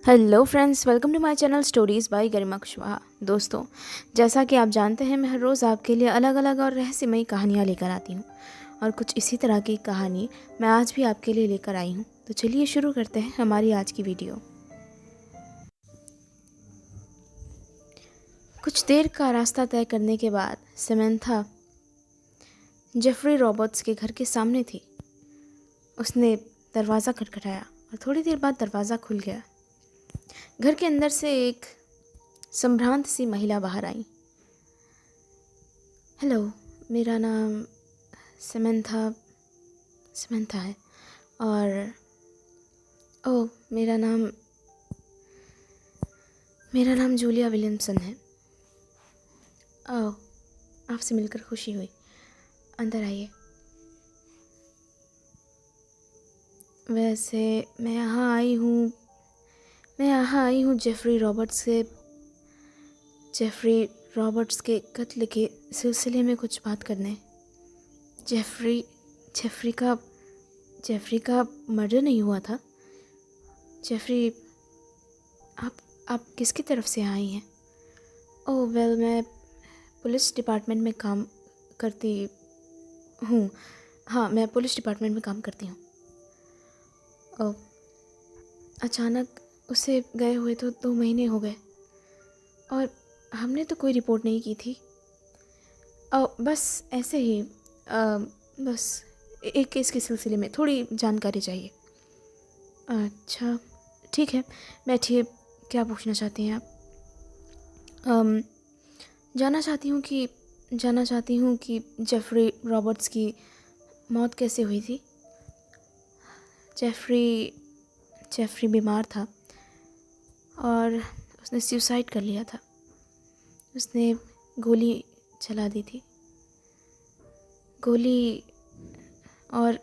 Hello friends, welcome to my channel stories by Garima Kushwaha. दोस्तों, जैसा कि आप जानते हैं, मैं हर रोज़ आपके लिए अलग अलग और रहस्यमयी कहानियाँ लेकर आती हूँ और कुछ इसी तरह की कहानी मैं आज भी आपके लिए लेकर आई हूँ। तो चलिए शुरू करते हैं हमारी आज की वीडियो। कुछ देर का रास्ता तय करने के बाद समंथा जेफरी रॉबर्ट्स के घर के सामने थी। उसने दरवाज़ा खटखटाया और थोड़ी देर बाद दरवाज़ा खुल गया। घर के अंदर से एक संभ्रांत सी महिला बाहर आई। हेलो, मेरा नाम समंथा समंथा है और ओह, मेरा नाम जूलिया विलियमसन है। ओह, आपसे मिलकर खुशी हुई। अंदर आइए। वैसे मैं यहाँ आई हूँ जेफरी रॉबर्ट्स के कत्ल के सिलसिले में कुछ बात करने। जेफरी जेफरी का जेफरी का मर्डर नहीं हुआ था। जेफरी, आप किसकी तरफ से आई हैं? ओह वेल, मैं पुलिस डिपार्टमेंट में काम करती हूँ। हाँ, मैं पुलिस डिपार्टमेंट में काम करती हूँ। ओह, अचानक उसे गए हुए तो 2 महीने हो गए और हमने तो कोई रिपोर्ट नहीं की थी। बस ऐसे ही, बस एक केस के सिलसिले में थोड़ी जानकारी चाहिए। अच्छा, ठीक है, बैठिए। क्या पूछना चाहती हैं आप? अम, जानना चाहती हूँ कि जेफरी रॉबर्ट्स की मौत कैसे हुई थी। जेफरी जेफरी बीमार था और उसने सुसाइड कर लिया था। उसने गोली चला दी थी। गोली, और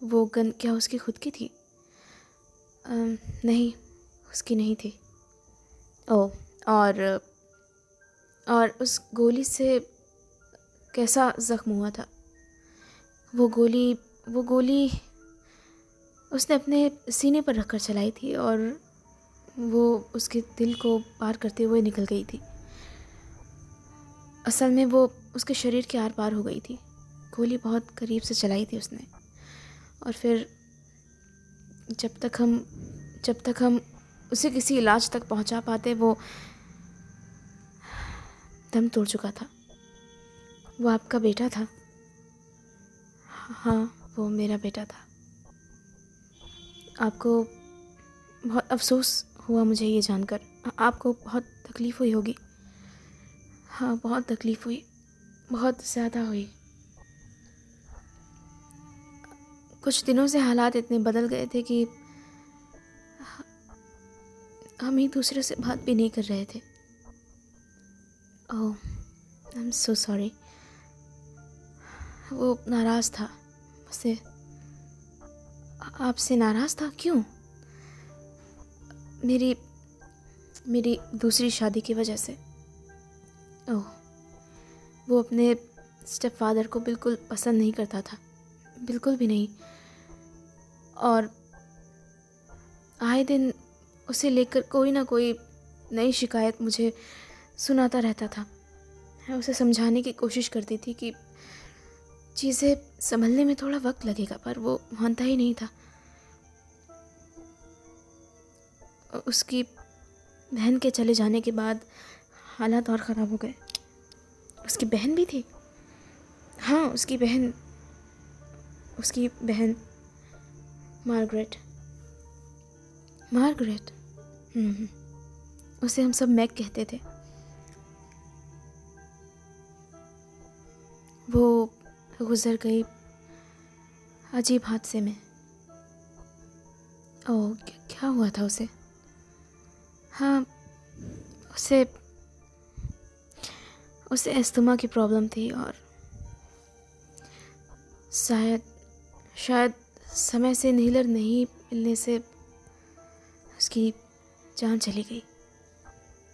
वो गन क्या उसकी खुद की थी? नहीं, उसकी नहीं थी। ओह, और उस गोली से कैसा ज़ख्म हुआ था? वो गोली उसने अपने सीने पर रखकर चलाई थी और वो उसके दिल को पार करते हुए निकल गई थी। असल में वो उसके शरीर के आर पार हो गई थी। गोली बहुत करीब से चलाई थी उसने, और फिर जब तक हम उसे किसी इलाज तक पहुंचा पाते, वो दम तोड़ चुका था। वो आपका बेटा था? हाँ, वो मेरा बेटा था। आपको बहुत अफसोस हुआ मुझे ये जानकर। आपको बहुत तकलीफ़ हुई होगी। हाँ, बहुत तकलीफ़ हुई, बहुत ज़्यादा हुई। कुछ दिनों से हालात इतने बदल गए थे कि हम एक दूसरे से बात भी नहीं कर रहे थे। ओह, आई एम सो सॉरी। वो नाराज़ था मुझसे। आपसे नाराज़ था? क्यों? मेरी दूसरी शादी की वजह से। ओह, वो अपने स्टेप फादर को बिल्कुल पसंद नहीं करता था, बिल्कुल भी नहीं। और आए दिन उसे लेकर कोई ना कोई नई शिकायत मुझे सुनाता रहता था। मैं उसे समझाने की कोशिश करती थी कि चीज़ें संभलने में थोड़ा वक्त लगेगा, पर वो मानता ही नहीं था। उसकी बहन के चले जाने के बाद हालात और ख़राब हो गए। उसकी बहन भी थी? हाँ, उसकी बहन मार्गरेट। मार्गरेट। उसे हम सब मैग कहते थे। वो गुज़र गई अजीब हादसे में। ओह, क्या हुआ था उसे? हाँ, उसे अस्थमा की प्रॉब्लम थी और शायद समय से इन्हेलर नहीं मिलने से उसकी जान चली गई।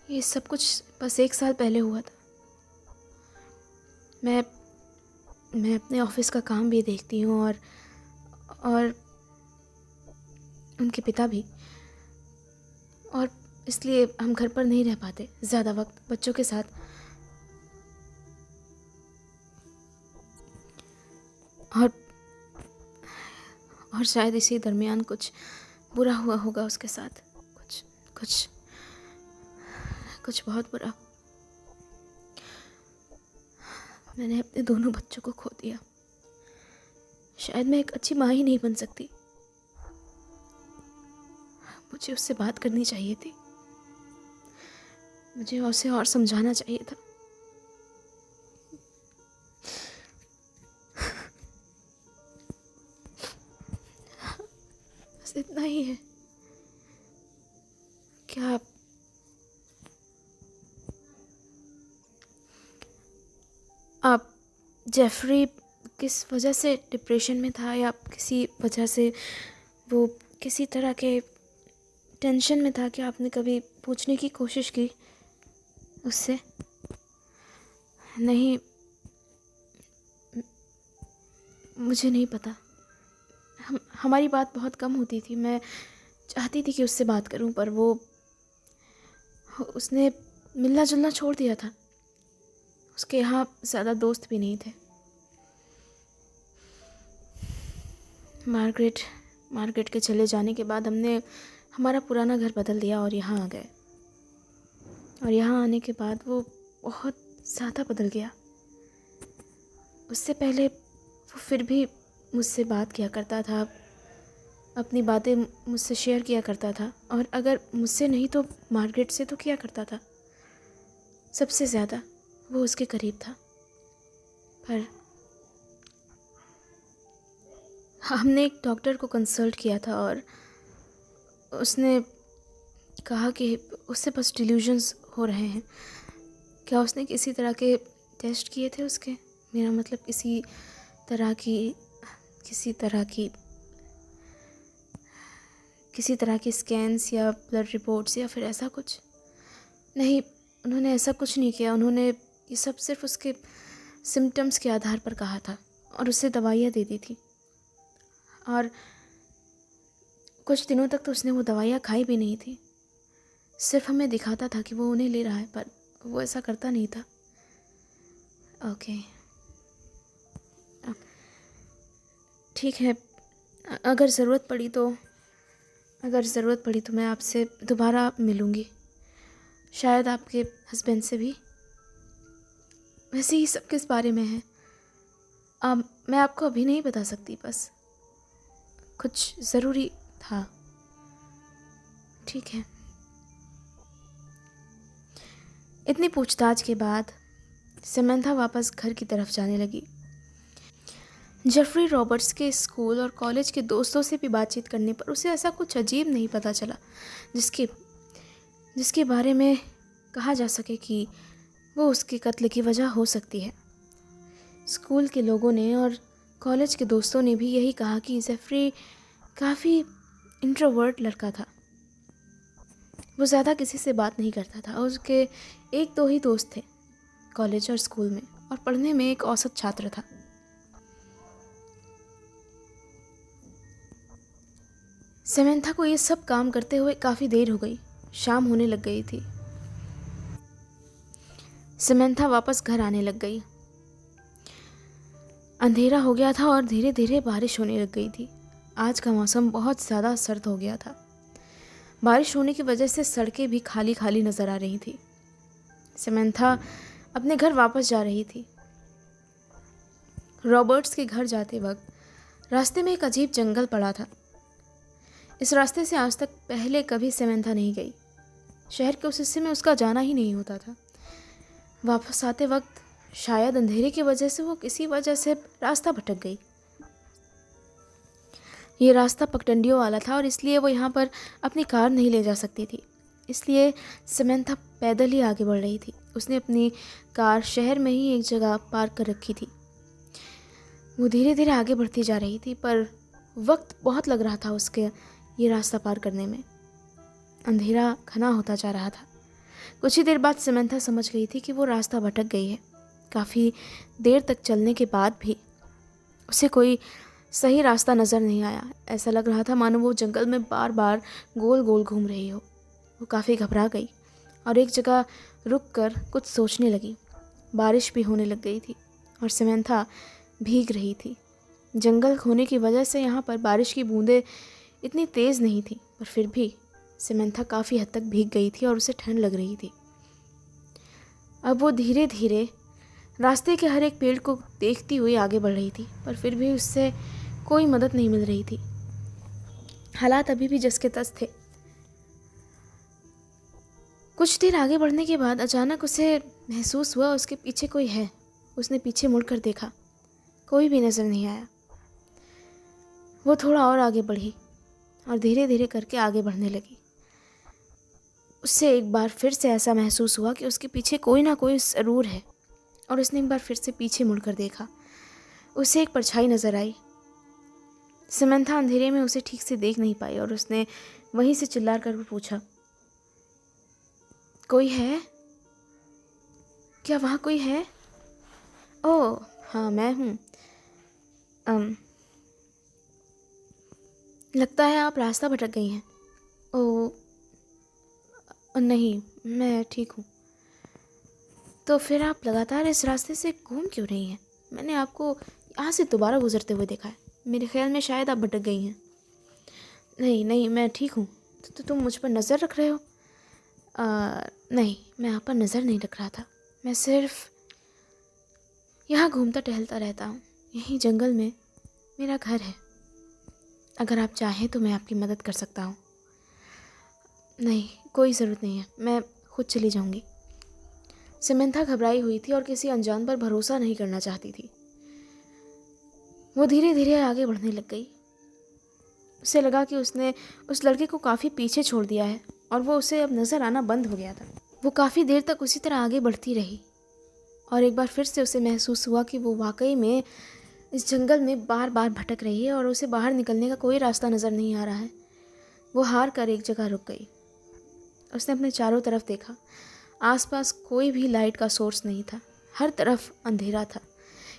ये सब कुछ बस 1 साल पहले हुआ था। मैं अपने ऑफिस का काम भी देखती हूँ और उनके पिता भी। और इसलिए हम घर पर नहीं रह पाते ज़्यादा वक्त बच्चों के साथ। और शायद इसी दरमियान कुछ बुरा हुआ होगा उसके साथ, कुछ कुछ कुछ बहुत बुरा। मैंने अपने दोनों बच्चों को खो दिया। शायद मैं एक अच्छी माँ ही नहीं बन सकती। मुझे उससे बात करनी चाहिए थी, मुझे उसे और समझाना चाहिए था। बस इतना ही है। क्या आप जेफरी किस वजह से डिप्रेशन में था, या किसी वजह से वो किसी तरह के टेंशन में था? क्या आपने कभी पूछने की कोशिश की उससे? नहीं, मुझे नहीं पता। हमारी बात बहुत कम होती थी। मैं चाहती थी कि उससे बात करूं, पर उसने मिलना जुलना छोड़ दिया था। उसके यहाँ ज़्यादा दोस्त भी नहीं थे। मार्गरेट के चले जाने के बाद हमने हमारा पुराना घर बदल दिया और यहाँ आ गए। और यहाँ आने के बाद वो बहुत ज़्यादा बदल गया। उससे पहले वो फिर भी मुझसे बात किया करता था, अपनी बातें मुझसे शेयर किया करता था, और अगर मुझसे नहीं तो मार्गरेट से तो किया करता था। सबसे ज़्यादा वो उसके करीब था। पर हमने एक डॉक्टर को कंसल्ट किया था और उसने कहा कि उससे बस डिल्यूजन्स हो रहे हैं। क्या उसने किसी तरह के टेस्ट किए थे उसके? मेरा मतलब किसी तरह की स्कैन्स या ब्लड रिपोर्ट्स या फिर ऐसा कुछ? नहीं, उन्होंने ऐसा कुछ नहीं किया। उन्होंने ये सब सिर्फ उसके सिम्टम्स के आधार पर कहा था और उससे दवाइयाँ दे दी थी। और कुछ दिनों तक तो उसने वो दवाइयाँ खाई भी नहीं थी। सिर्फ हमें दिखाता था कि वो उन्हें ले रहा है, पर वो ऐसा करता नहीं था। ओके, ठीक है। अगर ज़रूरत पड़ी तो मैं आपसे दोबारा मिलूँगी, शायद आपके हस्बैंड से भी। वैसे ही सब किस बारे में है मैं आपको अभी नहीं बता सकती, बस कुछ ज़रूरी था। ठीक है। इतनी पूछताछ के बाद समंथा वापस घर की तरफ जाने लगी। जेफरी रॉबर्ट्स के स्कूल और कॉलेज के दोस्तों से भी बातचीत करने पर उसे ऐसा कुछ अजीब नहीं पता चला जिसके बारे में कहा जा सके कि वो उसके कत्ल की वजह हो सकती है। स्कूल के लोगों ने और कॉलेज के दोस्तों ने भी यही कहा कि जेफरी काफ़ी इंट्रोवर्ट लड़का था। वो ज़्यादा किसी से बात नहीं करता था। उसके 1-2 ही दोस्त थे कॉलेज और स्कूल में, और पढ़ने में एक औसत छात्र था। समंथा को ये सब काम करते हुए काफ़ी देर हो गई। शाम होने लग गई थी। समंथा वापस घर आने लग गई। अंधेरा हो गया था और धीरे धीरे बारिश होने लग गई थी। आज का मौसम बहुत ज़्यादा सर्द हो गया था। बारिश होने की वजह से सड़कें भी खाली खाली नज़र आ रही थी। समंथा अपने घर वापस जा रही थी। रॉबर्ट्स के घर जाते वक्त रास्ते में एक अजीब जंगल पड़ा था। इस रास्ते से आज तक पहले कभी समंथा नहीं गई। शहर के उस हिस्से में उसका जाना ही नहीं होता था। वापस आते वक्त शायद अंधेरे की वजह से वो किसी वजह से रास्ता भटक गई। ये रास्ता पगडंडियों वाला था और इसलिए वो यहाँ पर अपनी कार नहीं ले जा सकती थी। इसलिए समंथा पैदल ही आगे बढ़ रही थी। उसने अपनी कार शहर में ही एक जगह पार्क कर रखी थी। वो धीरे धीरे आगे बढ़ती जा रही थी, पर वक्त बहुत लग रहा था उसके ये रास्ता पार करने में। अंधेरा घना होता जा रहा था। कुछ ही देर बाद समंथा समझ गई थी कि वो रास्ता भटक गई है। काफ़ी देर तक चलने के बाद भी उसे कोई सही रास्ता नज़र नहीं आया। ऐसा लग रहा था मानो वो जंगल में बार बार गोल गोल घूम रही हो। वो काफ़ी घबरा गई और एक जगह रुक कर कुछ सोचने लगी। बारिश भी होने लग गई थी और समंथा भीग रही थी। जंगल होने की वजह से यहाँ पर बारिश की बूंदें इतनी तेज़ नहीं थी, पर फिर भी समंथा काफ़ी हद तक भीग गई थी और उसे ठंड लग रही थी। अब वो धीरे धीरे रास्ते के हर एक पेड़ को देखती हुई आगे बढ़ रही थी, पर फिर भी उससे कोई मदद नहीं मिल रही थी। हालात अभी भी जस के तस थे। कुछ देर आगे बढ़ने के बाद अचानक उसे महसूस हुआ उसके पीछे कोई है। उसने पीछे मुड़कर देखा, कोई भी नज़र नहीं आया। वो थोड़ा और आगे बढ़ी और धीरे धीरे करके आगे बढ़ने लगी। उससे एक बार फिर से ऐसा महसूस हुआ कि उसके पीछे कोई ना कोई ज़रूर है, और उसने एक बार फिर से पीछे मुड़कर देखा। उसे एक परछाई नज़र आई। समंथा अंधेरे में उसे ठीक से देख नहीं पाई और उसने वहीं से चिल्ला कर पूछा, कोई है? क्या वहाँ कोई है? ओह हाँ, मैं हूँ। लगता है आप रास्ता भटक गई हैं। ओह नहीं, मैं ठीक हूँ। तो फिर आप लगातार इस रास्ते से घूम क्यों रही हैं? मैंने आपको यहाँ से दोबारा गुजरते हुए देखा है। मेरे ख्याल में शायद आप भटक गई हैं। नहीं नहीं, मैं ठीक हूँ। तो तुम मुझ पर नज़र रख रहे हो? नहीं, मैं आप पर नज़र नहीं रख रहा था। मैं सिर्फ यहाँ घूमता टहलता रहता हूँ। यहीं जंगल में मेरा घर है। अगर आप चाहें तो मैं आपकी मदद कर सकता हूँ। नहीं, कोई ज़रूरत नहीं है, मैं खुद चली जाऊँगी। समंथा घबराई हुई थी और किसी अनजान पर भरोसा नहीं करना चाहती थी। वो धीरे धीरे आगे बढ़ने लग गई। उसे लगा कि उसने उस लड़के को काफ़ी पीछे छोड़ दिया है और वो उसे अब नज़र आना बंद हो गया था। वो काफ़ी देर तक उसी तरह आगे बढ़ती रही और एक बार फिर से उसे महसूस हुआ कि वो वाकई में इस जंगल में बार बार भटक रही है और उसे बाहर निकलने का कोई रास्ता नज़र नहीं आ रहा है। वो हार कर एक जगह रुक गई। उसने अपने चारों तरफ देखा। आसपास कोई भी लाइट का सोर्स नहीं था। हर तरफ अंधेरा था।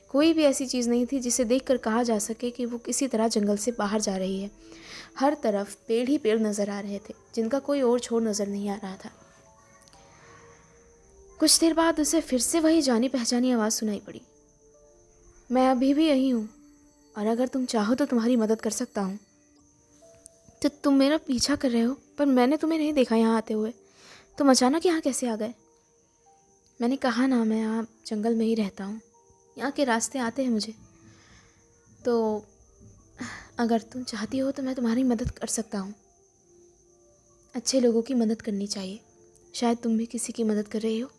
कोई भी ऐसी चीज़ नहीं थी जिसे देखकर कहा जा सके कि वो किसी तरह जंगल से बाहर जा रही है। हर तरफ पेड़ ही पेड़ नज़र आ रहे थे, जिनका कोई और छोर नज़र नहीं आ रहा था। कुछ देर बाद उसे फिर से वही जानी पहचानी आवाज़ सुनाई पड़ी। मैं अभी भी यहीं हूँ और अगर तुम चाहो तो तुम्हारी मदद कर सकता हूँ। तो तुम मेरा पीछा कर रहे हो, पर मैंने तुम्हें नहीं देखा यहाँ आते हुए। तुम अचानक यहाँ कैसे आ गए? मैंने कहा ना, मैं यहाँ जंगल में ही रहता हूँ। यहाँ के रास्ते आते हैं मुझे। तो अगर तुम चाहती हो तो मैं तुम्हारी मदद कर सकता हूँ। अच्छे लोगों की मदद करनी चाहिए। शायद तुम भी किसी की मदद कर रही हो।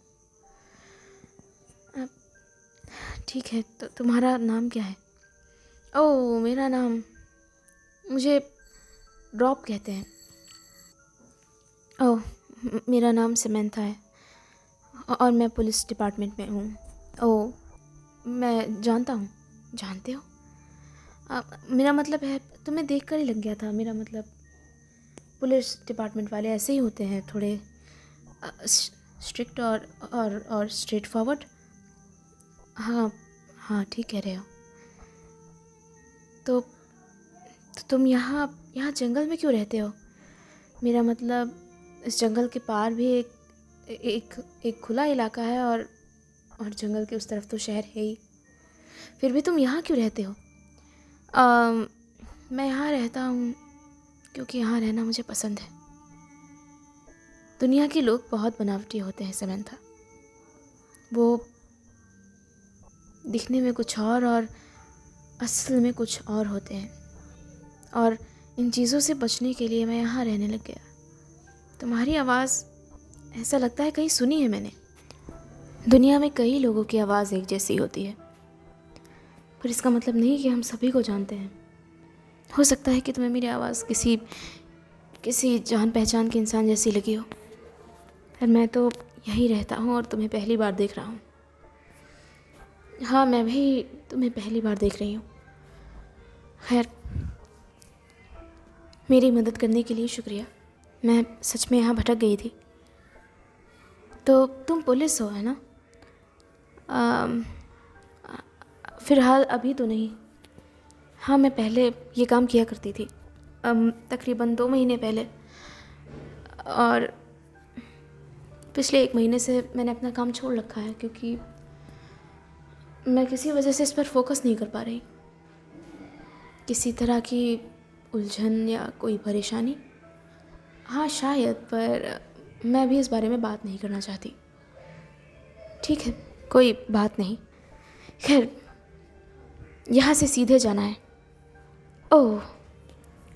ठीक है, तो तुम्हारा नाम क्या है? ओह, मेरा नाम, मुझे रॉब कहते हैं। ओह, मेरा नाम समंथा है और मैं पुलिस डिपार्टमेंट में हूँ। ओह, मैं जानता हूँ। जानते हो? मेरा मतलब है, तुम्हें देख कर ही लग गया था। मेरा मतलब पुलिस डिपार्टमेंट वाले ऐसे ही होते हैं, थोड़े स्ट्रिक्ट और स्ट्रेट फॉरवर्ड। हाँ हाँ, ठीक कह रहे हो। तो तुम यहाँ जंगल में क्यों रहते हो? मेरा मतलब इस जंगल के पार भी एक खुला इलाका है और जंगल के उस तरफ तो शहर है ही। फिर भी तुम यहाँ क्यों रहते हो? मैं यहाँ रहता हूँ क्योंकि यहाँ रहना मुझे पसंद है। दुनिया के लोग बहुत बनावटी होते हैं समंथा। वो दिखने में कुछ और असल में कुछ और होते हैं, और इन चीज़ों से बचने के लिए मैं यहाँ रहने लग गया। तुम्हारी आवाज़ ऐसा लगता है कहीं सुनी है मैंने। दुनिया में कई लोगों की आवाज़ एक जैसी होती है, पर इसका मतलब नहीं कि हम सभी को जानते हैं। हो सकता है कि तुम्हें मेरी आवाज़ किसी जान पहचान के इंसान जैसी लगी हो, पर मैं तो यहीं रहता हूँ और तुम्हें पहली बार देख रहा हूँ। हाँ, मैं भी तुम्हें पहली बार देख रही हूँ। खैर, मेरी मदद करने के लिए शुक्रिया। मैं सच में यहाँ भटक गई थी। तो तुम पुलिस हो, है ना? फ़िलहाल अभी तो नहीं। हाँ, मैं पहले ये काम किया करती थी, तकरीबन 2 महीने पहले। और पिछले 1 महीने से मैंने अपना काम छोड़ रखा है क्योंकि मैं किसी वजह से इस पर फोकस नहीं कर पा रही। किसी तरह की उलझन या कोई परेशानी। हाँ शायद, पर मैं अभी इस बारे में बात नहीं करना चाहती। ठीक है, कोई बात नहीं। खैर, यहाँ से सीधे जाना है। ओह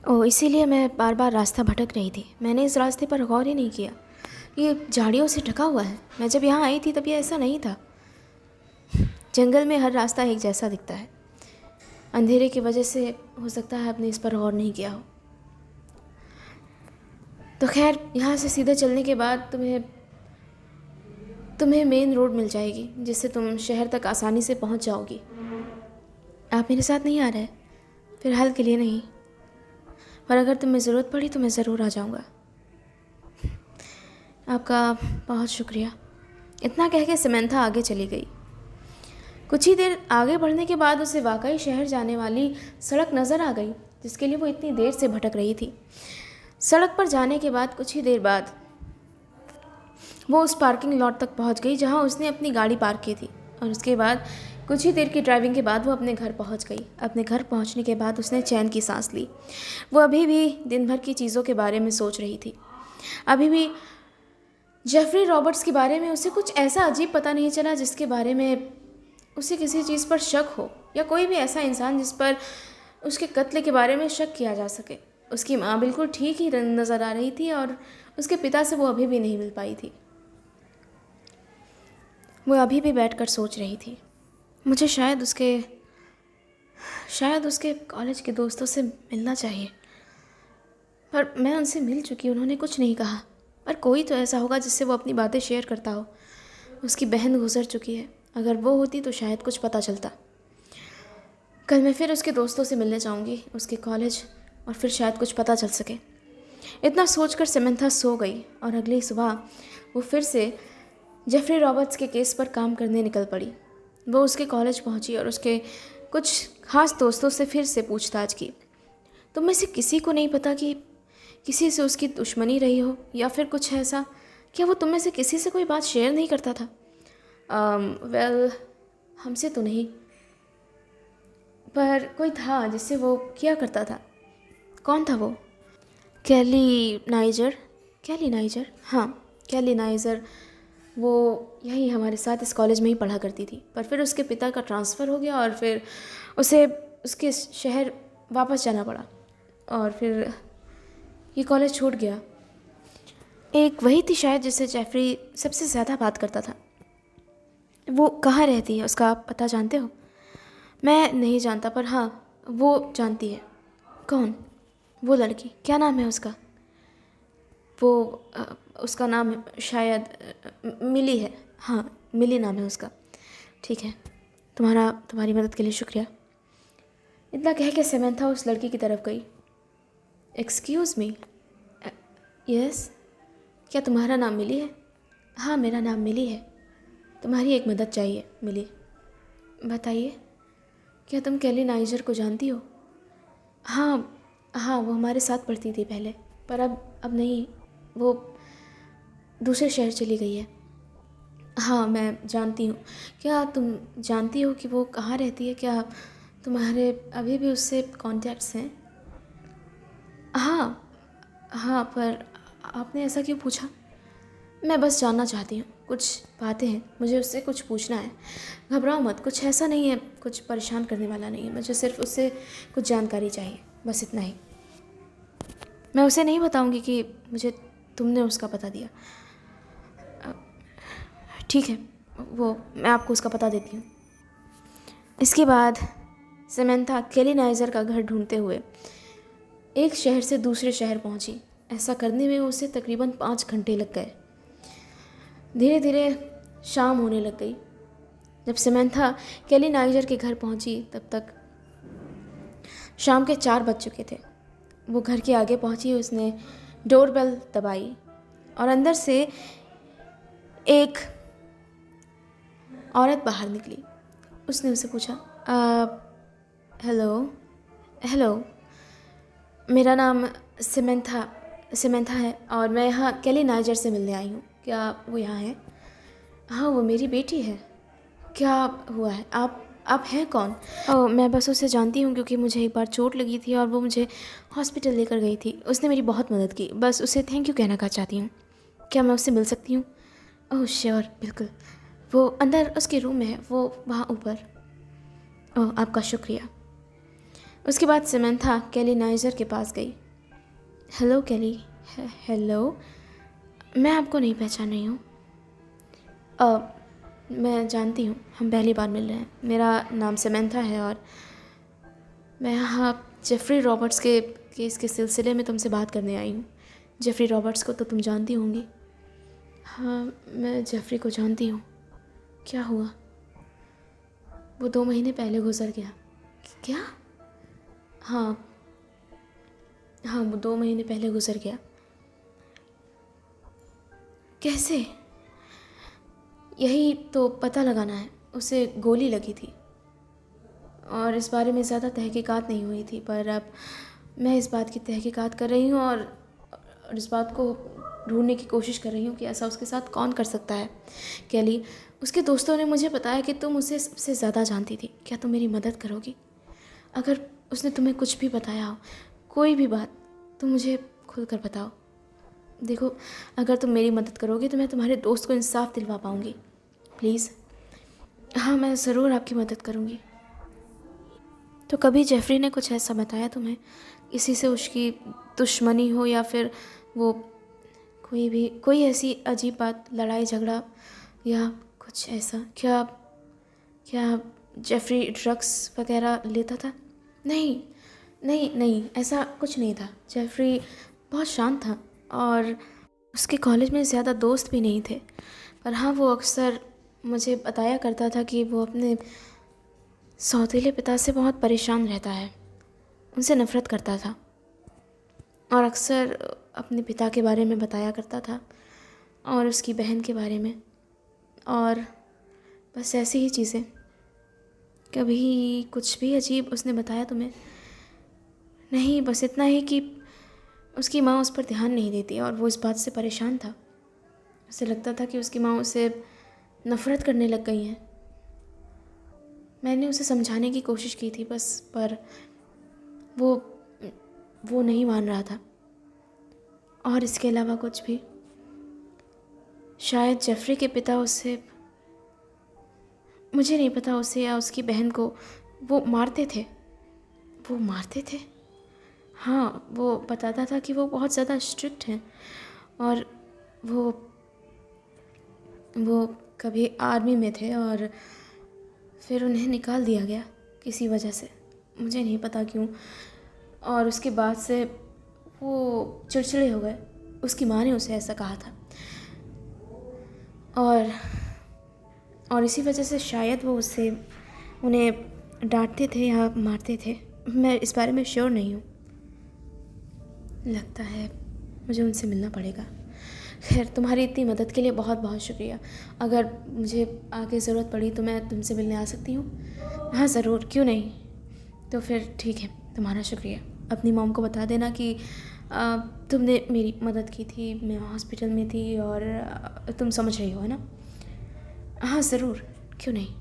ओह, इसीलिए मैं बार बार रास्ता भटक रही थी। मैंने इस रास्ते पर गौर ही नहीं किया। ये झाड़ियों से ढका हुआ है। मैं जब यहाँ आई थी तब ये ऐसा नहीं था। जंगल में हर रास्ता एक जैसा दिखता है। अंधेरे की वजह से हो सकता है आपने इस पर गौर नहीं किया हो। तो खैर, यहाँ से सीधे चलने के बाद तुम्हें मेन रोड मिल जाएगी, जिससे तुम शहर तक आसानी से पहुँच जाओगी। आप मेरे साथ नहीं आ रहे? फ़िलहाल के लिए नहीं, पर अगर तुम्हें ज़रूरत पड़ी तो मैं ज़रूर आ जाऊँगा। आपका बहुत शुक्रिया। इतना कह के समंथा आगे चली गई। कुछ ही देर आगे बढ़ने के बाद उसे वाकई शहर जाने वाली सड़क नज़र आ गई, जिसके लिए वो इतनी देर से भटक रही थी। सड़क पर जाने के बाद कुछ ही देर बाद वो उस पार्किंग लॉट तक पहुंच गई जहां उसने अपनी गाड़ी पार्क की थी, और उसके बाद कुछ ही देर की ड्राइविंग के बाद वो अपने घर पहुंच गई। अपने घर पहुंचने के बाद उसने चैन की सांस ली। वो अभी भी दिन भर की चीज़ों के बारे में सोच रही थी। अभी भी जेफरी रॉबर्ट्स के बारे में उसे कुछ ऐसा अजीब पता नहीं चला जिसके बारे में उसे किसी चीज़ पर शक हो, या कोई भी ऐसा इंसान जिस पर उसके कत्ल के बारे में शक किया जा सके। उसकी माँ बिल्कुल ठीक ही नज़र आ रही थी और उसके पिता से वो अभी भी नहीं मिल पाई थी। वो अभी भी बैठकर सोच रही थी, मुझे शायद उसके कॉलेज के दोस्तों से मिलना चाहिए, पर मैं उनसे मिल चुकी, उन्होंने कुछ नहीं कहा। पर कोई तो ऐसा होगा जिससे वो अपनी बातें शेयर करता हो। उसकी बहन गुजर चुकी है, अगर वो होती तो शायद कुछ पता चलता। कल मैं फिर उसके दोस्तों से मिलने जाऊंगी, उसके कॉलेज, और फिर शायद कुछ पता चल सके। इतना सोचकर समंथा सो गई और अगली सुबह वो फिर से जेफरी रॉबर्ट्स के केस पर काम करने निकल पड़ी। वो उसके कॉलेज पहुंची और उसके कुछ खास दोस्तों से फिर से पूछताछ की। तुम में से किसी को नहीं पता कि किसी से उसकी दुश्मनी रही हो या फिर कुछ ऐसा? क्या वो तुम में से किसी से कोई बात शेयर नहीं करता था? वेल, हमसे तो नहीं, पर कोई था जिससे वो किया करता था। कौन था वो? कैली नाइजर। हाँ, कैली नाइजर। वो यही हमारे साथ इस कॉलेज में ही पढ़ा करती थी, पर फिर उसके पिता का ट्रांसफ़र हो गया और फिर उसे उसके शहर वापस जाना पड़ा, और फिर ये कॉलेज छूट गया। एक वही थी शायद जिससे जेफरी सबसे ज़्यादा बात करता था। वो कहाँ रहती है, उसका आप पता जानते हो? मैं नहीं जानता, पर हाँ, वो जानती है। कौन? वो लड़की, क्या नाम है उसका? उसका नाम शायद मिली है। हाँ, मिली नाम है उसका। ठीक है, तुम्हारी मदद के लिए शुक्रिया। इतना कह के समंथा उस लड़की की तरफ गई। Excuse me. यस, क्या तुम्हारा नाम मिली है? हाँ, मेरा नाम मिली है। तुम्हारी एक मदद चाहिए मिली। बताइए। क्या तुम कैली नाइजर को जानती हो? हाँ, वो हमारे साथ पढ़ती थी पहले, पर अब नहीं, वो दूसरे शहर चली गई है। हाँ, मैं जानती हूँ। क्या तुम जानती हो कि वो कहाँ रहती है? क्या तुम्हारे अभी भी उससे कॉन्टैक्ट्स हैं? हाँ, पर आपने ऐसा क्यों पूछा? मैं बस जानना चाहती हूँ, कुछ बातें हैं, मुझे उससे कुछ पूछना है। घबराओ मत, कुछ ऐसा नहीं है, कुछ परेशान करने वाला नहीं है। मुझे सिर्फ उससे कुछ जानकारी चाहिए, बस इतना ही। मैं उसे नहीं बताऊंगी कि मुझे तुमने उसका पता दिया। ठीक है, वो मैं आपको उसका पता देती हूँ। इसके बाद समंथा कैली नाइजर का घर ढूंढते हुए एक शहर से दूसरे शहर पहुंची। ऐसा करने में उसे तकरीबन 5 घंटे लग गए। धीरे धीरे शाम होने लग गई। जब समंथा कैली नाइजर के घर पहुंची तब तक शाम के 4 बज चुके थे। वो घर के आगे पहुंची, उसने डोरबेल दबाई और अंदर से एक औरत बाहर निकली। उसने उसे पूछा, हेलो, मेरा नाम समंथा है और मैं यहाँ कैली नाइजर से मिलने आई हूँ। क्या वो यहाँ है? हाँ, वो मेरी बेटी है। क्या हुआ है? आप हैं कौन? ओह, मैं बस उसे जानती हूँ क्योंकि मुझे एक बार चोट लगी थी और वो मुझे हॉस्पिटल लेकर गई थी। उसने मेरी बहुत मदद की। बस उसे थैंक यू कहना चाहती हूँ। क्या मैं उससे मिल सकती हूँ? ओह श्योर, बिल्कुल। वो अंदर उसके रूम में है, वो वहाँ ऊपर। ओह, आपका शुक्रिया। उसके बाद समंथा केली नाइजर के पास गई। हेलो केली। हेलो। मैं आपको नहीं पहचान रही हूँ। मैं जानती हूँ, हम पहली बार मिल रहे हैं। मेरा नाम समंथा है और मैं यहाँ जेफरी रॉबर्ट्स के केस के सिलसिले में तुमसे बात करने आई हूँ। जेफरी रॉबर्ट्स को तो तुम जानती होंगी। हाँ, मैं जेफरी को जानती हूँ। क्या हुआ? वो 2 महीने पहले गुजर गया। क्या? हाँ, वो 2 महीने पहले गुजर गया। कैसे? यही तो पता लगाना है। उसे गोली लगी थी और इस बारे में ज़्यादा तहकीकात नहीं हुई थी, पर अब मैं इस बात की तहकीकात कर रही हूँ और इस बात को ढूंढने की कोशिश कर रही हूँ कि ऐसा उसके साथ कौन कर सकता है। केली, उसके दोस्तों ने मुझे बताया कि तुम उसे सबसे ज़्यादा जानती थी। क्या तुम मेरी मदद करोगी? अगर उसने तुम्हें कुछ भी बताया हो, कोई भी बात, तो मुझे खुल कर बताओ। देखो, अगर तुम मेरी मदद करोगे तो मैं तुम्हारे दोस्त को इंसाफ दिलवा पाऊँगी। प्लीज़। हाँ, मैं ज़रूर आपकी मदद करूँगी। तो कभी जेफरी ने कुछ ऐसा बताया तुम्हें, किसी से उसकी दुश्मनी हो या फिर वो कोई ऐसी अजीब बात, लड़ाई झगड़ा या कुछ ऐसा? क्या क्या जेफरी ड्रग्स वगैरह लेता था? नहीं, नहीं, नहीं, ऐसा कुछ नहीं था। जेफरी बहुत शांत था और उसके कॉलेज में ज़्यादा दोस्त भी नहीं थे। पर हाँ, वो अक्सर मुझे बताया करता था कि वो अपने सौतेले पिता से बहुत परेशान रहता है, उनसे नफ़रत करता था और अक्सर अपने पिता के बारे में बताया करता था और उसकी बहन के बारे में, और बस ऐसी ही चीज़ें। कभी कुछ भी अजीब उसने बताया तुम्हें? नहीं, बस इतना ही कि उसकी माँ उस पर ध्यान नहीं देती और वो इस बात से परेशान था। उसे लगता था कि उसकी माँ उसे नफ़रत करने लग गई हैं। मैंने उसे समझाने की कोशिश की थी बस, पर वो नहीं मान रहा था। और इसके अलावा कुछ भी। शायद जेफरी के पिता उसे, मुझे नहीं पता, उसे या उसकी बहन को वो मारते थे। वो मारते थे? हाँ, वो बताता था कि वो बहुत ज़्यादा स्ट्रिक्ट हैं और वो कभी आर्मी में थे और फिर उन्हें निकाल दिया गया किसी वजह से, मुझे नहीं पता क्यों। और उसके बाद से वो चिड़चिड़े हो गए। उसकी माँ ने उसे ऐसा कहा था और इसी वजह से शायद वो उन्हें डांटते थे या मारते थे। मैं इस बारे में श्योर नहीं हूँ। लगता है मुझे उनसे मिलना पड़ेगा। खैर, तुम्हारी इतनी मदद के लिए बहुत बहुत शुक्रिया। अगर मुझे आगे ज़रूरत पड़ी तो मैं तुमसे मिलने आ सकती हूँ? हाँ ज़रूर, क्यों नहीं। तो फिर ठीक है, तुम्हारा शुक्रिया। अपनी मॉम को बता देना कि तुमने मेरी मदद की थी, मैं हॉस्पिटल में थी और तुम समझ रही हो, है ना? हाँ ज़रूर, क्यों नहीं।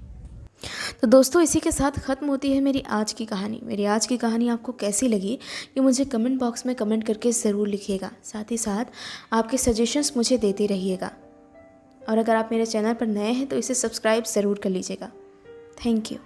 तो दोस्तों, इसी के साथ ख़त्म होती है मेरी आज की कहानी। मेरी आज की कहानी आपको कैसी लगी ये मुझे कमेंट बॉक्स में कमेंट करके ज़रूर लिखिएगा। साथ ही साथ आपके सजेशंस मुझे देते रहिएगा और अगर आप मेरे चैनल पर नए हैं तो इसे सब्सक्राइब ज़रूर कर लीजिएगा। Thank you.